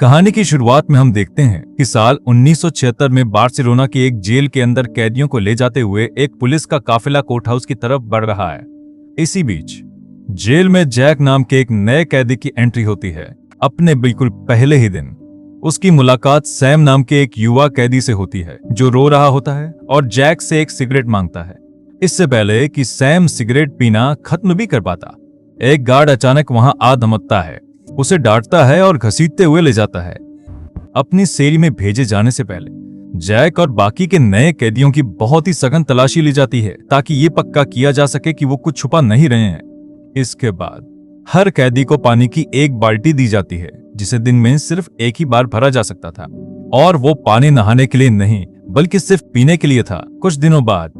कहानी की शुरुआत में हम देखते हैं कि साल 1976 में बार्सिलोना की एक जेल के अंदर कैदियों को ले जाते हुए एक पुलिस का काफिला कोर्ट हाउस की तरफ बढ़ रहा है। इसी बीच जेल में जैक नाम के एक नए कैदी की एंट्री होती है। अपने बिल्कुल पहले ही दिन उसकी मुलाकात सैम नाम के एक युवा कैदी से होती है जो रो रहा होता है और जैक से एक सिगरेट मांगता है। इससे पहले कि सैम सिगरेट पीना खत्म भी कर पाता, एक गार्ड अचानक वहां आ धमकता है, उसे डांटता है और घसीटते हुए ले जाता है। अपनी सेल में भेजे जाने से पहले जैक और बाकी के नए कैदियों की बहुत ही सघन तलाशी ली जाती है ताकि ये पक्का किया जा सके कि वो कुछ छुपा नहीं रहे हैं। इसके बाद हर कैदी को पानी की एक बाल्टी दी जाती है जिसे दिन में सिर्फ एक ही बार भरा जा सकता था, और वो पानी नहाने के लिए नहीं बल्कि सिर्फ पीने के लिए था। कुछ दिनों बाद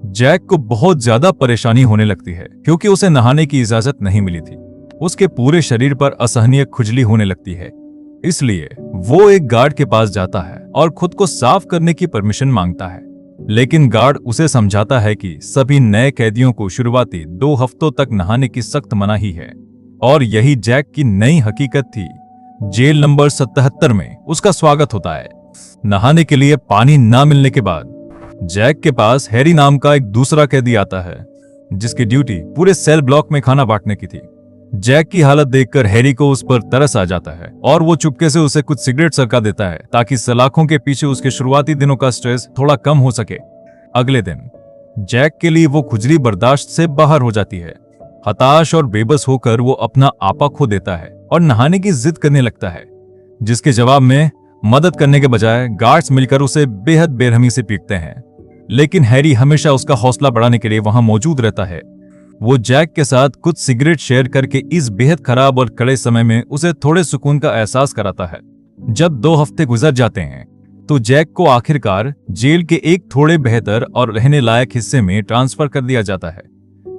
जैक को बहुत ज्यादा परेशानी होने लगती है क्योंकि उसे नहाने की इजाजत नहीं मिली थी। उसके पूरे शरीर पर असहनीय खुजली होने लगती है, इसलिए वो एक गार्ड के पास जाता है और खुद को साफ करने की परमिशन मांगता है। लेकिन गार्ड उसे समझाता है कि सभी नए कैदियों को शुरुआती 2 हफ्तों तक नहाने की सख्त मनाही है, और यही जैक की नई हकीकत थी। जेल नंबर 77 में उसका स्वागत होता है। नहाने के लिए पानी ना मिलने के बाद जैक के पास हैरी नाम का एक दूसरा कैदी आता है जिसकी ड्यूटी पूरे सेल ब्लॉक में खाना बांटने की थी। जैक की हालत देखकर हैरी को उस पर तरस आ जाता है और वो चुपके से उसे कुछ सिगरेट सरका देता है ताकि सलाखों के पीछे उसके शुरुआती दिनों का स्ट्रेस थोड़ा कम हो सके। अगले दिन जैक के लिए वो खुजली बर्दाश्त से बाहर हो जाती है। हताश और बेबस होकर वो अपना आपा खो देता है और नहाने की जिद करने लगता है, जिसके जवाब में मदद करने के बजाय गार्ड्स मिलकर उसे बेहद बेरहमी से पीटते हैं। लेकिन हैरी हमेशा उसका हौसला बढ़ाने के लिए वहां मौजूद रहता है। वो जैक के साथ कुछ सिगरेट शेयर करके इस बेहद खराब और कड़े समय में उसे थोड़े सुकून का एहसास कराता है। जब 2 हफ्ते गुजर जाते हैं तो जैक को आखिरकार जेल के एक थोड़े बेहतर और रहने लायक हिस्से में ट्रांसफर कर दिया जाता है।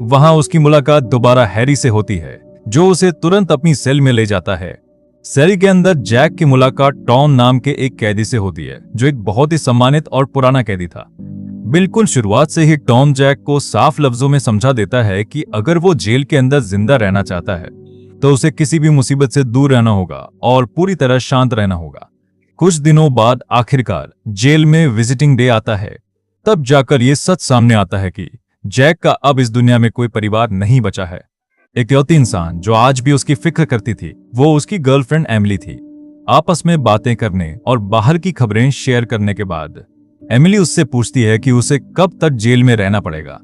वहां उसकी मुलाकात दोबारा हैरी से होती है जो उसे तुरंत अपनी सेल में ले जाता है। सेल के अंदर जैक की मुलाकात टॉम नाम के एक कैदी से होती है जो एक बहुत ही सम्मानित और पुराना कैदी था। बिल्कुल शुरुआत से ही टॉम जैक को साफ लफ्जों में समझा देता है कि अगर वो जेल के अंदर जिंदा रहना चाहता है तो उसे किसी भी मुसीबत से दूर रहना होगा और पूरी तरह शांत रहना होगा। कुछ दिनों बाद आखिरकार जेल में विजिटिंग डे आता है। तब जाकर ये सच सामने आता है कि जैक का अब इस दुनिया में कोई परिवार नहीं बचा है। इकलौती इंसान जो आज भी उसकी फिक्र करती थी वो उसकी गर्लफ्रेंड एमिली थी। आपस में बातें करने और बाहर की खबरें शेयर करने के बाद एमिली उससे पूछती है कि उसे कब तक जेल में रहना पड़ेगा,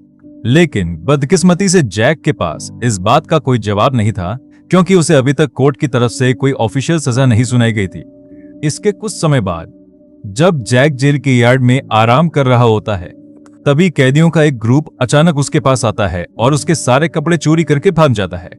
लेकिन बदकिस्मती से जैक के पास इस बात का कोई जवाब नहीं था क्योंकि उसे अभी तक कोर्ट की तरफ से कोई ऑफिशियल सजा नहीं सुनाई गई थी। इसके कुछ समय बाद जब जैक जेल के यार्ड में आराम कर रहा होता है तभी कैदियों का एक ग्रुप अचानक उसके पास आता है और उसके सारे कपड़े चोरी करके भाग जाता है।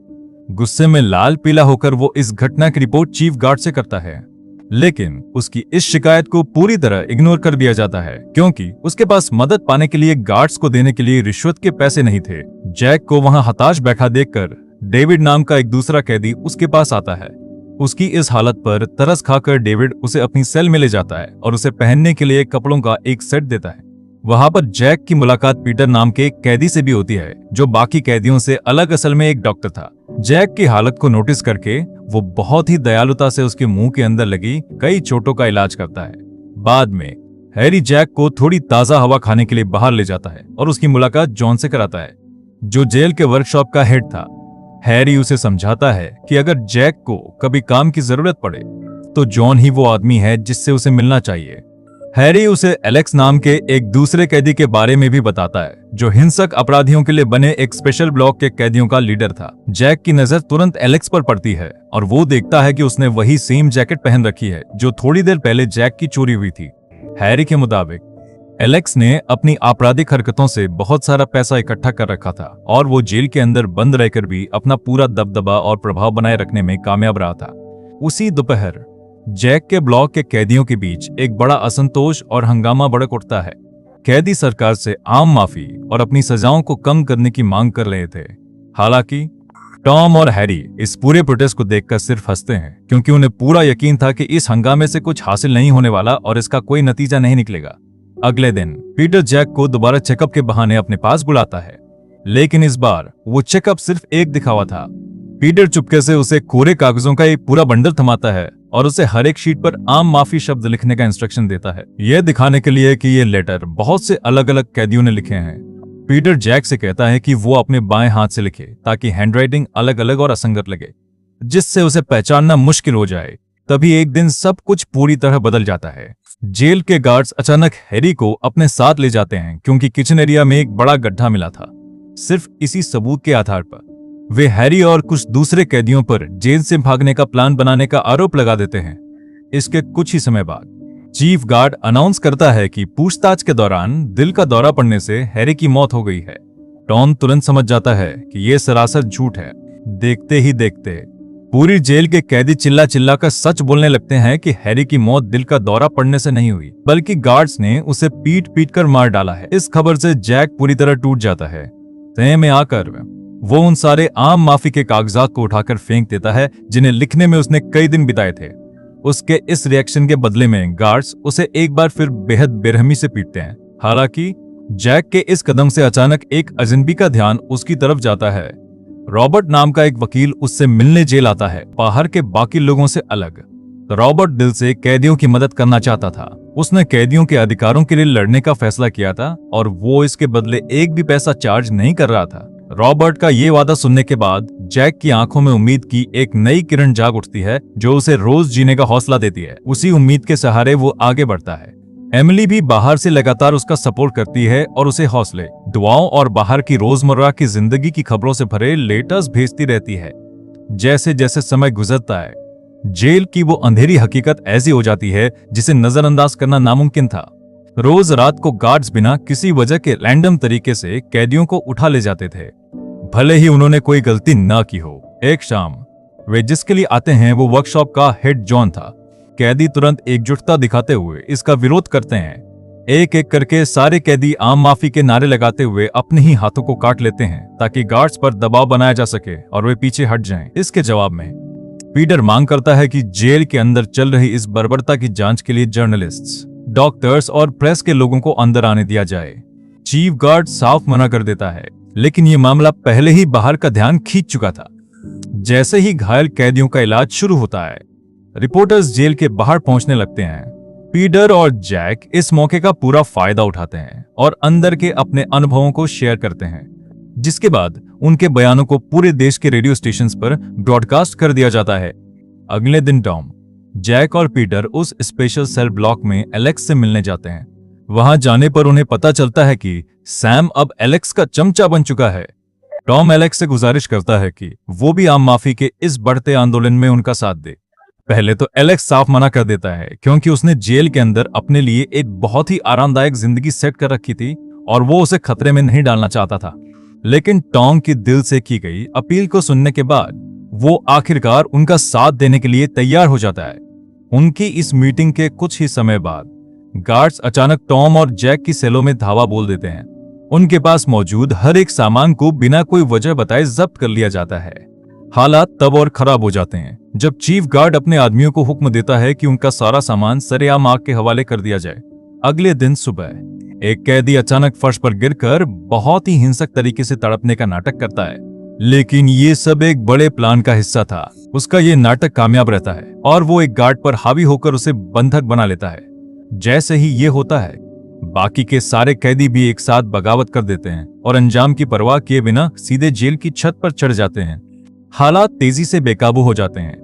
गुस्से में लाल पीला होकर वो इस घटना की रिपोर्ट चीफ गार्ड से करता है, लेकिन उसकी इस शिकायत को पूरी तरह इग्नोर कर दिया जाता है क्योंकि उसके पास मदद पाने के लिए गार्ड्स को देने के लिए रिश्वत के पैसे नहीं थे। जैक को वहां हताश बैठा देखकर डेविड नाम का एक दूसरा कैदी उसके पास आता है। उसकी इस हालत पर तरस खाकर डेविड उसे अपनी सेल में ले जाता है और उसे पहनने के लिए कपड़ों का एक सेट देता है। वहां पर जैक की मुलाकात पीटर नाम के एक कैदी से भी होती है जो बाकी कैदियों से अलग असल में एक डॉक्टर था। जैक की हालत को नोटिस करके वो बहुत ही दयालुता से उसके मुंह के अंदर लगी कई चोटों का इलाज करता है। बाद में हैरी जैक को थोड़ी ताजा हवा खाने के लिए बाहर ले जाता है और उसकी मुलाकात जॉन से कराता है जो जेल के वर्कशॉप का हेड था। हैरी उसे समझाता है कि अगर जैक को कभी काम की जरूरत पड़े तो जॉन ही वो आदमी है जिससे उसे मिलना चाहिए। हैरी उसे एलेक्स नाम के एक दूसरे कैदी के बारे में भी बताता है जो हिंसक अपराधियों के लिए बने एक स्पेशल ब्लॉक के कैदियों का लीडर था। जैक की नजर तुरंत एलेक्स पर पड़ती है और वो देखता है कि उसने वही सेम जैकेट पहन रखी है जो थोड़ी देर पहले जैक की चोरी हुई थी। हैरी के मुताबिक एलेक्स ने अपनी आपराधिक हरकतों से बहुत सारा पैसा इकट्ठा कर रखा था और वो जेल के अंदर बंद रहकर भी अपना पूरा दबदबा और प्रभाव बनाए रखने में कामयाब रहा था। उसी दोपहर जैक के ब्लॉक के कैदियों के बीच एक बड़ा असंतोष और हंगामा भड़क उठता है। कैदी सरकार से आम माफी और अपनी सजाओं को कम करने की मांग कर रहे थे। हालांकि टॉम और हैरी इस पूरे प्रोटेस्ट को देखकर सिर्फ हंसते हैं क्योंकि उन्हें पूरा यकीन था कि इस हंगामे से कुछ हासिल नहीं होने वाला और इसका कोई नतीजा नहीं निकलेगा। अगले दिन पीटर जैक को दोबारा चेकअप के बहाने अपने पास बुलाता है, लेकिन इस बार वो चेकअप सिर्फ एक दिखावा था। पीटर चुपके से उसे कोरे कागजों का एक पूरा बंडल थमाता है और उसे हर एक शीट पर आम माफी शब्द लिखने का इंस्ट्रक्शन देता है, यह दिखाने के लिए कि ये लेटर बहुत से अलग अलग कैदियों ने लिखे हैं। पीटर जैक से कहता है कि वो अपने बाएं हाथ से लिखे ताकि हैंडराइटिंग अलग अलग और असंगत लगे, जिससे उसे पहचानना मुश्किल हो जाए। तभी एक दिन सब कुछ पूरी तरह बदल जाता है। जेल के गार्ड्स अचानक हैरी को अपने साथ ले जाते हैं क्योंकि किचन एरिया में एक बड़ा गड्ढा मिला था। सिर्फ इसी सबूत के आधार पर वे हैरी और कुछ दूसरे कैदियों पर जेल से भागने का प्लान बनाने का आरोप लगा देते हैं। इसके कुछ ही समय बाद चीफ गार्ड अनाउंस करता है कि पूछताछ के दौरान दिल का दौरा पड़ने से हैरी की मौत हो गई है। टॉम तुरंत समझ जाता है कि यह सरासर झूठ है। देखते ही देखते पूरी जेल के कैदी चिल्ला चिल्ला कर सच बोलने लगते हैं कि हैरी की मौत दिल का दौरा पड़ने से नहीं हुई, बल्कि गार्ड्स ने उसे पीट पीट कर मार डाला है। इस खबर से जैक पूरी तरह टूट जाता है। तय में आकर वो उन सारे आम माफी के कागजात को उठाकर फेंक देता है जिन्हें लिखने में उसने कई दिन बिताए थे। उसके इस रिएक्शन के बदले में गार्ड्स उसे एक बार फिर बेहद बेरहमी से पीटते हैं। हालांकि जैक के इस कदम से अचानक एक अजनबी का ध्यान उसकी तरफ जाता है। रॉबर्ट नाम का एक वकील उससे मिलने जेल आता है, बाहर के बाकी लोगों से अलग। रॉबर्ट दिल से कैदियों की मदद करना चाहता था। उसने कैदियों के अधिकारों के लिए लड़ने का फैसला किया था और वो इसके बदले एक भी पैसा चार्ज नहीं कर रहा था। रॉबर्ट का ये वादा सुनने के बाद जैक की आंखों में उम्मीद की एक नई किरण जाग उठती है जो उसे रोज जीने का हौसला देती है। उसी उम्मीद के सहारे वो आगे बढ़ता है। एमिली भी बाहर से लगातार उसका सपोर्ट करती है और उसे हौसले, दुआओं और बाहर की रोजमर्रा की जिंदगी की खबरों से भरे लेटर्स भेजती रहती है। जैसे जैसे समय गुजरता है, जेल की वो अंधेरी हकीकत ऐसी हो जाती है जिसे नजरअंदाज करना नामुमकिन था। रोज रात को गार्ड्स बिना किसी वजह के रैंडम तरीके से कैदियों को उठा ले जाते थे, भले ही उन्होंने कोई गलती न की हो। एक शाम वे जिसके लिए आते हैं वो वर्कशॉप का हेड जॉन था। कैदी तुरंत एकजुटता दिखाते हुए इसका विरोध करते हैं। एक एक करके सारे कैदी आम माफी के नारे लगाते हुए अपने ही हाथों को काट लेते हैं ताकि गार्ड्स पर दबाव बनाया जा सके और वे पीछे हट जाएं। इसके जवाब में पीटर मांग करता है कि जेल के अंदर चल रही इस बर्बरता की जांच के लिए जर्नलिस्ट्स, डॉक्टर्स और प्रेस के लोगों को अंदर आने दिया जाए। चीफ गार्ड साफ मना कर देता है, लेकिन ये मामला पहले ही बाहर का ध्यान खींच चुका था। जैसे ही घायल कैदियों का इलाज शुरू होता है, रिपोर्टर्स जेल के बाहर पहुंचने लगते हैं। पीटर और जैक इस मौके का पूरा फायदा उठाते हैं और अंदर के अपने अनुभवों को शेयर करते हैं, जिसके बाद उनके बयानों को पूरे देश के रेडियो स्टेशंस पर ब्रॉडकास्ट कर दिया जाता है। अगले दिन टॉम, जैक और पीटर उस स्पेशल सेल ब्लॉक में एलेक्स से मिलने जाते हैं। वहां जाने पर उन्हें पता चलता है कि सैम अब एलेक्स का चमचा बन चुका है। टॉम एलेक्स से गुजारिश करता है कि वो भी आम माफी के इस बढ़ते आंदोलन में उनका साथ दे। पहले तो एलेक्स साफ मना कर देता है क्योंकि उसने जेल के अंदर अपने लिए एक बहुत ही आरामदायक जिंदगी सेट कर रखी थी और वो उसे खतरे में नहीं डालना चाहता था। लेकिन टॉम की दिल से की गई अपील को सुनने के बाद वो आखिरकार उनका साथ देने के लिए तैयार हो जाता है। उनकी इस मीटिंग के कुछ ही समय बाद गार्ड्स अचानक टॉम और जैक की सेलों में धावा बोल देते हैं। उनके पास मौजूद हर एक सामान को बिना कोई वजह बताए जब्त कर लिया जाता है। हालात तब और खराब हो जाते हैं जब चीफ गार्ड अपने आदमियों को हुक्म देता है कि उनका सारा सामान सरेआम आग के हवाले कर दिया जाए। अगले दिन सुबह एक कैदी अचानक फर्श पर गिरकर बहुत ही हिंसक तरीके से तड़पने का नाटक करता है, लेकिन ये सब एक बड़े प्लान का हिस्सा था। उसका ये नाटक कामयाब रहता है और वो एक गार्ड पर हावी होकर उसे बंधक बना लेता है। जैसे ही ये होता है, बाकी के सारे कैदी भी एक साथ बगावत कर देते हैं और अंजाम की परवाह किए बिना सीधे जेल की छत पर चढ़ जाते हैं। हालात तेजी से बेकाबू हो जाते हैं,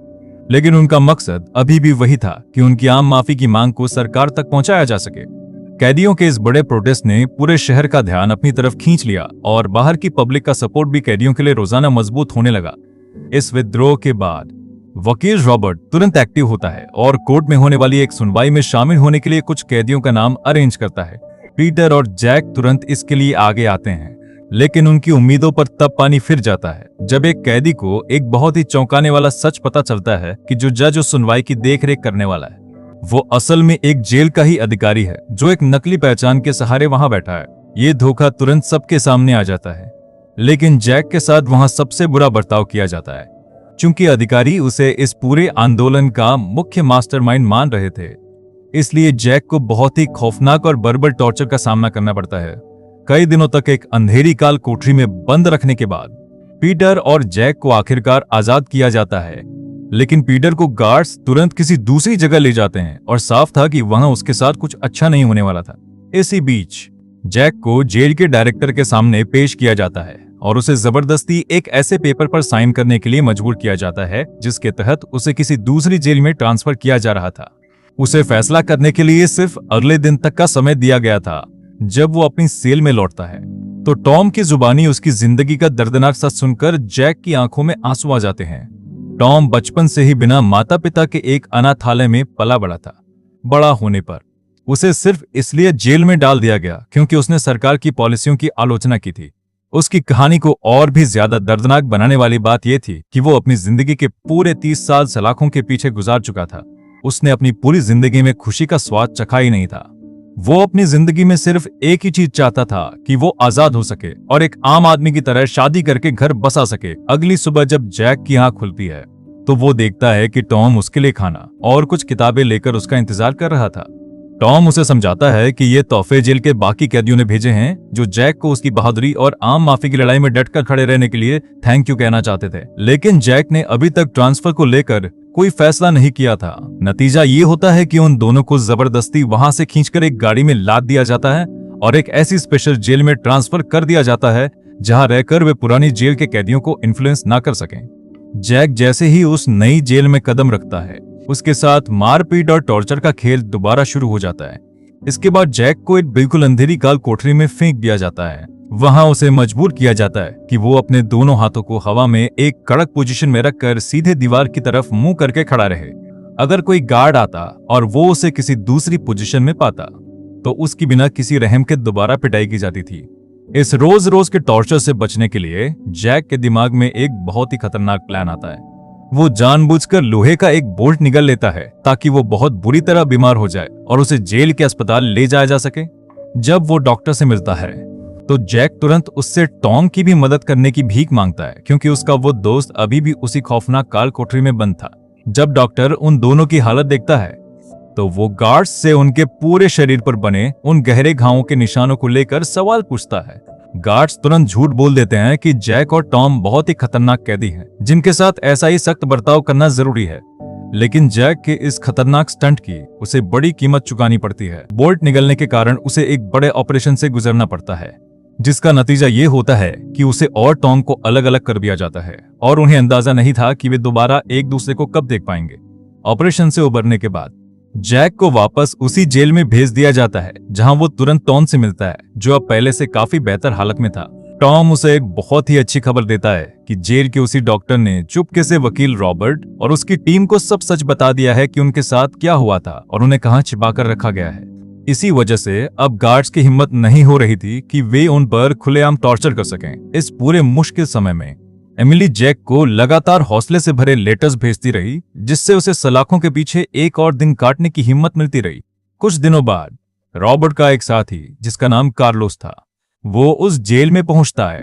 लेकिन उनका मकसद अभी भी वही था कि उनकी आम माफी की मांग को सरकार तक पहुंचाया जा सके। कैदियों के इस बड़े प्रोटेस्ट ने पूरे शहर का ध्यान अपनी तरफ खींच लिया और बाहर की पब्लिक का सपोर्ट भी कैदियों के लिए रोजाना मजबूत होने लगा। इस विद्रोह के बाद वकील रॉबर्ट तुरंत एक्टिव होता है और कोर्ट में होने वाली एक सुनवाई में शामिल होने के लिए कुछ कैदियों का नाम अरेंज करता है। पीटर और जैक तुरंत इसके लिए आगे आते हैं, लेकिन उनकी उम्मीदों पर तब पानी फिर जाता है जब एक कैदी को एक बहुत ही चौंकाने वाला सच पता चलता है कि जो जज उस सुनवाई की देखरेख करने वाला है वो असल में एक जेल का ही अधिकारी है जो एक नकली पहचान के सहारे वहां बैठा है। ये धोखा तुरंत सबके सामने आ जाता है, लेकिन जैक के साथ वहां सबसे बुरा बर्ताव किया जाता है। चूंकि अधिकारी उसे इस पूरे आंदोलन का मुख्य मास्टरमाइंड मान रहे थे, इसलिए जैक को बहुत ही खौफनाक और बर्बर टॉर्चर का सामना करना पड़ता है। कई दिनों तक एक अंधेरी काल कोठरी में बंद रखने के बाद पीटर और जैक को आखिरकार आजाद किया जाता है। लेकिन पीटर को गार्ड्स तुरंत किसी दूसरी जगह ले जाते हैं और साफ था कि वहां उसके साथ कुछ अच्छा नहीं होने वाला था। इसी बीच जैक को जेल के डायरेक्टर के सामने पेश किया जाता है और उसे जबरदस्ती एक ऐसे पेपर पर साइन करने के लिए मजबूर किया जाता है जिसके तहत उसे किसी दूसरी जेल में ट्रांसफर किया जा रहा था। उसे फैसला करने के लिए सिर्फ अगले दिन तक का समय दिया गया था। जब वो अपनी सेल में लौटता है तो टॉम की जुबानी उसकी जिंदगी का दर्दनाक सच सुनकर जैक की आंखों में आंसू आ जाते हैं। टॉम बचपन से ही बिना माता पिता के एक अनाथालय में पला बड़ा था। बड़ा होने पर उसे सिर्फ इसलिए जेल में डाल दिया गया क्योंकि उसने सरकार की पॉलिसियों की आलोचना की थी। उसकी कहानी को और भी ज्यादा दर्दनाक बनाने वाली बात यह थी कि वो अपनी जिंदगी के पूरे 30 साल सलाखों के पीछे गुजार चुका था। उसने अपनी पूरी जिंदगी में खुशी का स्वाद चखा ही नहीं था। वो अपनी जिंदगी में सिर्फ एक ही चीज चाहता था कि वो आजाद हो सके और एक आम आदमी की तरह शादी करके घर बसा सके। अगली सुबह जब जैक की आंख खुलती है तो वो देखता है कि टॉम उसके लिए खाना और कुछ किताबें लेकर उसका इंतजार कर रहा था। टॉम उसे समझाता है कि ये तोहफे जेल के बाकी कैदियों ने भेजे हैं जो जैक को उसकी बहादुरी और आम माफी की लड़ाई में डटकर खड़े रहने के लिए थैंक यू कहना चाहते थे। लेकिन जैक ने अभी तक ट्रांसफर को लेकर कोई फैसला नहीं किया था। नतीजा ये होता है कि उन दोनों को जबरदस्ती वहां से खींचकर एक गाड़ी में लाद दिया जाता है और एक ऐसी स्पेशल जेल में ट्रांसफर कर दिया जाता है जहां रहकर वे पुरानी जेल के कैदियों को इन्फ्लुएंस ना कर सकें। जैक जैसे ही उस नई जेल में कदम रखता है उसके साथ मारपीट और टॉर्चर का खेल दोबारा शुरू हो जाता है। इसके बाद जैक को एक बिल्कुल अंधेरी काल कोठरी में फेंक दिया जाता है। वहां उसे मजबूर किया जाता है कि वो अपने दोनों हाथों को हवा में एक कड़क पोजीशन में रखकर सीधे दीवार की तरफ मुंह करके खड़ा रहे। अगर कोई गार्ड आता और वो उसे किसी दूसरी पोजीशन में पाता तो उसकी बिना किसी रहम के दोबारा पिटाई की जाती थी। इस रोज रोज के टॉर्चर से बचने के लिए जैक के दिमाग में एक बहुत ही खतरनाक प्लान आता है। वो जानबूझकर लोहे का एक बोल्ट निगल लेता है ताकि वो बहुत बुरी तरह बीमार हो जाए और उसे जेल के अस्पताल ले जाया जा सके। जब वो डॉक्टर से मिलता है तो जैक तुरंत उससे टॉम की भी मदद करने की भीख मांगता है क्योंकि उसका वो दोस्त अभी भी उसी खौफनाक काल कोठरी में बंद था। जब डॉक्टर उन दोनों की हालत देखता है तो वो गार्ड्स से उनके पूरे शरीर पर बने उन गहरे घावों के निशानों को लेकर सवाल पूछता है। गार्ड्स तुरंत झूठ बोल देते हैं कि जैक और टॉम बहुत ही खतरनाक कैदी हैं जिनके साथ ऐसा ही सख्त बर्ताव करना जरूरी है। लेकिन जैक के इस खतरनाक स्टंट की उसे बड़ी कीमत चुकानी पड़ती है। बोल्ट निगलने के कारण उसे एक बड़े ऑपरेशन से गुजरना पड़ता है जिसका नतीजा ये होता है कि उसे और टॉम को अलग अलग कर दिया जाता है और उन्हें अंदाजा नहीं था कि वे दोबारा एक दूसरे को कब देख पाएंगे। ऑपरेशन से उबरने के बाद जैक को वापस उसी जेल में भेज दिया जाता है जहां वो तुरंत टॉम से मिलता है जो अब पहले से काफी बेहतर हालत में था। टॉम उसे एक बहुत ही अच्छी खबर देता है कि जेल के उसी डॉक्टर ने चुपके से वकील रॉबर्ट और उसकी टीम को सब सच बता दिया है कि उनके साथ क्या हुआ था और उन्हें कहां छिपाकर रखा गया है। इसी वजह से अब गार्ड्स की हिम्मत नहीं हो रही थी कि वे उन पर खुलेआम टॉर्चर कर सकें। इस पूरे मुश्किल समय में एमिली जैक को लगातार हौसले से भरे लेटर्स भेजती रही जिससे उसे सलाखों के पीछे एक और दिन काटने की हिम्मत मिलती रही। कुछ दिनों बाद रॉबर्ट का एक साथी जिसका नाम कार्लोस था वो उस जेल में पहुंचता है।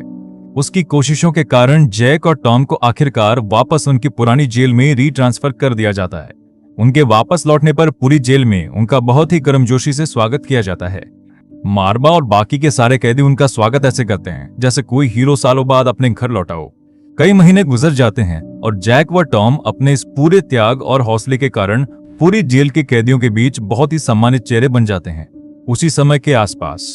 उसकी कोशिशों के कारण जैक और टॉम को आखिरकार वापस उनकी पुरानी जेल में रीट्रांसफर कर दिया जाता है। उनके वापस लौटने पर पूरी जेल में उनका बहुत ही गर्मजोशी से स्वागत किया जाता है। मार्बा और बाकी के सारे कैदी उनका स्वागत ऐसे करते हैं जैसे कोई हीरो सालों बाद अपने घर लौटा हो। कई महीने गुजर जाते हैं और जैक व टॉम अपने इस पूरे त्याग और हौसले के कारण पूरी जेल के कैदियों के बीच बहुत ही सम्मानित चेहरे बन जाते हैं। उसी समय के आसपास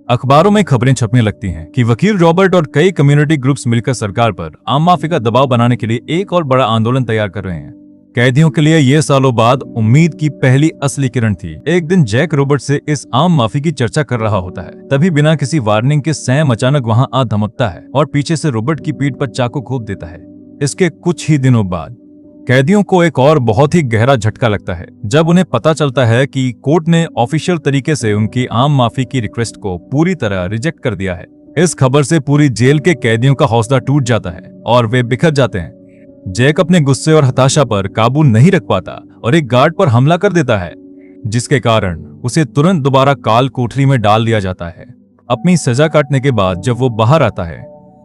अखबारों में खबरें छपने लगती हैं कि वकील रॉबर्ट और कई कम्युनिटी ग्रुप्स मिलकर सरकार पर आम माफी का दबाव बनाने के लिए एक और बड़ा आंदोलन तैयार कर रहे हैं। कैदियों के लिए ये सालों बाद उम्मीद की पहली असली किरण थी। एक दिन जैक रॉबर्ट से इस आम माफी की चर्चा कर रहा होता है, तभी बिना किसी वार्निंग के सैम अचानक वहां आ धमकता है और पीछे से रॉबर्ट की पीठ पर चाकू घोंप देता है। इसके कुछ ही दिनों बाद कैदियों को एक और बहुत ही गहरा झटका लगता है जब उन्हें पता चलता है कि कोर्ट ने ऑफिशियल तरीके से उनकी आम माफी की रिक्वेस्ट को पूरी तरह रिजेक्ट कर दिया है। इस खबर से पूरी जेल के कैदियों का हौसला टूट जाता है और वे बिखर जाते हैं। जैक अपने गुस्से और हताशा पर काबू नहीं रख पाता और एक गार्ड पर हमला कर देता है जिसके कारण उसे तुरंत दोबारा काल कोठरी में डाल दिया जाता है। अपनी सजा काटने के बाद जब वो बाहर आता है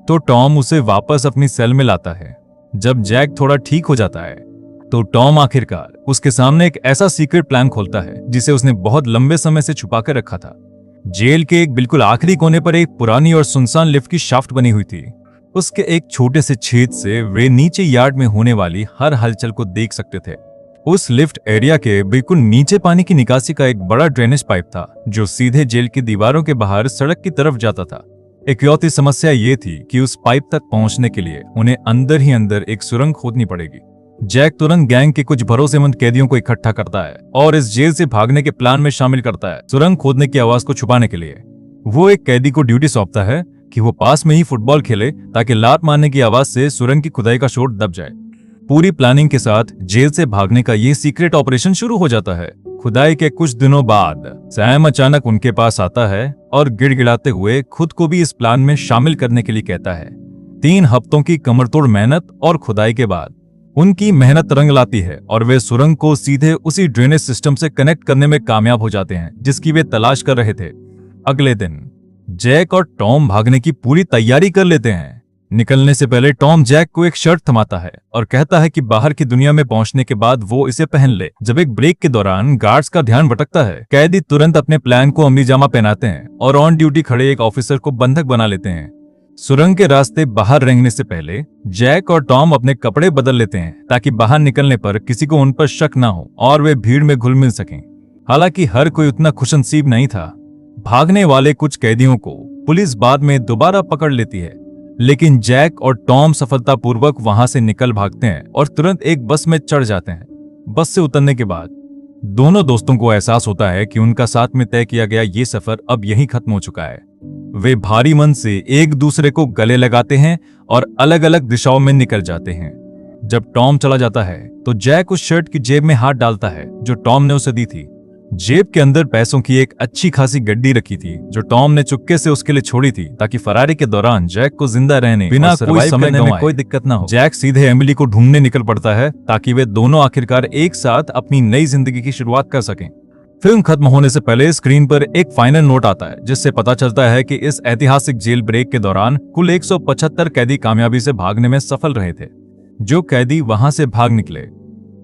तो टॉम उसे वापस अपनी सेल में लाता है। जब जैक थोड़ा ठीक हो जाता है तो टॉम आखिरकार उसके सामने एक ऐसा सीक्रेट प्लान खोलता है जिसे उसने बहुत लंबे समय से छुपा कर रखा था। जेल के एक बिल्कुल आखिरी कोने पर एक पुरानी और सुनसान लिफ्ट की शाफ्ट बनी हुई थी। उसके एक छोटे से छेद से वे नीचे यार्ड में होने वाली हर हलचल को देख सकते थे। उस लिफ्ट एरिया के बिल्कुल नीचे पानी की निकासी का एक बड़ा ड्रेनेज पाइप था जो सीधे जेल की दीवारों के बाहर सड़क की तरफ जाता था। इकलौती समस्या ये थी कि उस पाइप तक पहुंचने के लिए उन्हें अंदर ही अंदर एक सुरंग खोदनी पड़ेगी। जैक तुरंत गैंग के कुछ भरोसेमंद कैदियों को इकट्ठा करता है और इस जेल से भागने के प्लान में शामिल करता है। सुरंग खोदने की आवाज को छुपाने के लिए वो एक कैदी को ड्यूटी सौंपता है कि वो पास में ही फुटबॉल खेले ताकि लात मारने की आवाज से सुरंग की खुदाई का शोर दब जाए। पूरी प्लानिंग के साथ जेल से भागने का ये सीक्रेट ऑपरेशन शुरू हो जाता है। खुदाई के कुछ दिनों बाद सैम अचानक उनके पास आता है और गिड़गिड़ाते हुए खुद को भी इस प्लान में शामिल करने के लिए कहता है। 3 हफ्तों की कमरतोड़ मेहनत और खुदाई के बाद उनकी मेहनत रंग लाती है और वे सुरंग को सीधे उसी ड्रेनेज सिस्टम से कनेक्ट करने में कामयाब हो जाते हैं जिसकी वे तलाश कर रहे थे। अगले दिन जैक और टॉम भागने की पूरी तैयारी कर लेते हैं। निकलने से पहले टॉम जैक को एक शर्ट थमाता है और कहता है कि बाहर की दुनिया में पहुंचने के बाद वो इसे पहन ले। जब एक ब्रेक के दौरान गार्ड्स का ध्यान भटकता है, कैदी तुरंत अपने प्लान को अमली जामा पहनाते हैं और ऑन ड्यूटी खड़े एक ऑफिसर को बंधक बना लेते हैं। सुरंग के रास्ते बाहर रेंगने से पहले जैक और टॉम अपने कपड़े बदल लेते हैं ताकि बाहर निकलने पर किसी को उन पर शक ना हो और वे भीड़ में घुल मिल सकें। हालांकि हर कोई उतना खुशनसीब नहीं था। भागने वाले कुछ कैदियों को पुलिस बाद में दोबारा पकड़ लेती है, लेकिन जैक और टॉम सफलतापूर्वक वहां से निकल भागते हैं और तुरंत एक बस में चढ़ जाते हैं। बस से उतरने के बाद दोनों दोस्तों को एहसास होता है कि उनका साथ में तय किया गया ये सफर अब यहीं खत्म हो चुका है। वे भारी मन से एक दूसरे को गले लगाते हैं और अलग अलग दिशाओं में निकल जाते हैं। जब टॉम चला जाता है तो जैक उस शर्ट की जेब में हाथ डालता है जो टॉम ने उसे दी थी। जेब के अंदर पैसों की एक अच्छी खासी गड्डी रखी थी जो टॉम ने चुपके से उसके लिए छोड़ी थी ताकि फरारी के दौरान जैक को जिंदा रहने बिना कोई समय में कोई दिक्कत ना हो। जैक सीधे एमिली को ढूंढने निकल पड़ता है ताकि वे दोनों आखिरकार एक साथ अपनी नई जिंदगी की शुरुआत कर सकें। फिल्म खत्म होने से पहले स्क्रीन पर एक फाइनल नोट आता है जिससे पता चलता है कि इस ऐतिहासिक जेल ब्रेक के दौरान कुल 175 कैदी कामयाबी से भागने में सफल रहे थे। जो कैदी वहां से भाग निकले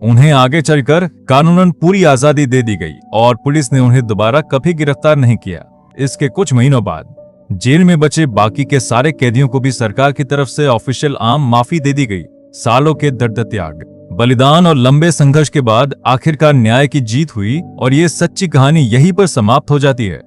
उन्हें आगे चलकर कानूनन पूरी आजादी दे दी गई और पुलिस ने उन्हें दोबारा कभी गिरफ्तार नहीं किया। इसके कुछ महीनों बाद जेल में बचे बाकी के सारे कैदियों को भी सरकार की तरफ से ऑफिशियल आम माफी दे दी गई। सालों के दर्द, त्याग, बलिदान और लंबे संघर्ष के बाद आखिरकार न्याय की जीत हुई और ये सच्ची कहानी यहीं पर समाप्त हो जाती है।